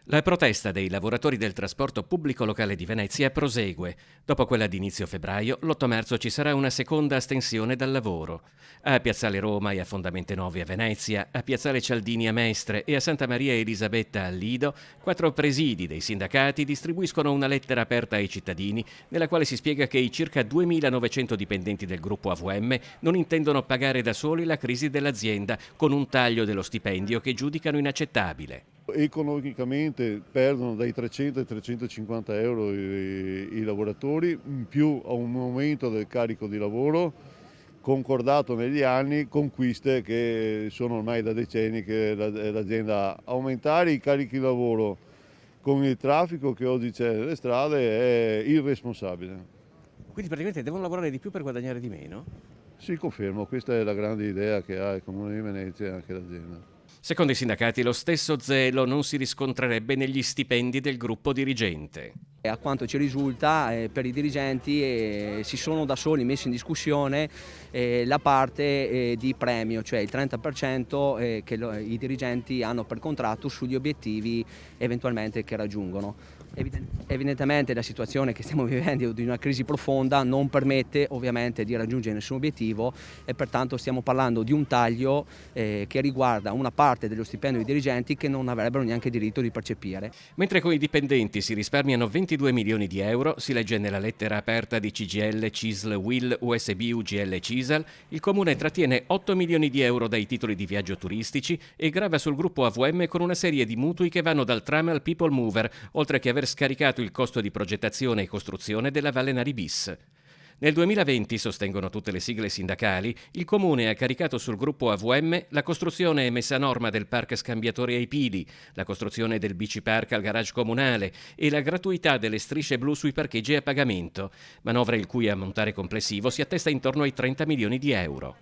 La protesta dei lavoratori del trasporto pubblico locale di Venezia prosegue. Dopo quella di inizio febbraio, l'8 marzo ci sarà una seconda astensione dal lavoro. A Piazzale Roma e a Fondamente Novi a Venezia, a Piazzale Cialdini a Mestre e a Santa Maria Elisabetta a Lido, 4 presidi dei sindacati distribuiscono una lettera aperta ai cittadini nella quale si spiega che i circa 2.900 dipendenti del gruppo AVM non intendono pagare da soli la crisi dell'azienda con un taglio dello stipendio che giudicano inaccettabile. Economicamente perdono dai 300 ai 350 euro i lavoratori, in più a un aumento del carico di lavoro concordato negli anni, conquiste che sono ormai da decenni che l'azienda ha. Aumentare i carichi di lavoro con il traffico che oggi c'è nelle strade è irresponsabile. Quindi praticamente devono lavorare di più per guadagnare di meno? Sì, confermo, questa è la grande idea che ha il Comune di Venezia e anche l'azienda. Secondo i sindacati lo stesso zelo non si riscontrerebbe negli stipendi del gruppo dirigente. A quanto ci risulta, per i dirigenti si sono da soli messi in discussione la parte di premio, cioè il 30% che i dirigenti hanno per contratto sugli obiettivi eventualmente che raggiungono. Evidentemente la situazione che stiamo vivendo di una crisi profonda non permette ovviamente di raggiungere nessun obiettivo e pertanto stiamo parlando di un taglio che riguarda una parte dello stipendio dei dirigenti che non avrebbero neanche diritto di percepire. Mentre con i dipendenti si risparmiano 22 milioni di euro, si legge nella lettera aperta di CGIL, CISL, UIL, USB, UGL e CISAL, il Comune trattiene 8 milioni di euro dai titoli di viaggio turistici e grava sul gruppo AVM con una serie di mutui che vanno dal tram al People Mover, oltre che aver scaricato il costo di progettazione e costruzione della Valle Naribis. Nel 2020, sostengono tutte le sigle sindacali, il Comune ha caricato sul gruppo AVM la costruzione e messa a norma del parco scambiatori ai Pili, la costruzione del bici park al garage comunale e la gratuità delle strisce blu sui parcheggi a pagamento, manovra il cui ammontare complessivo si attesta intorno ai 30 milioni di euro.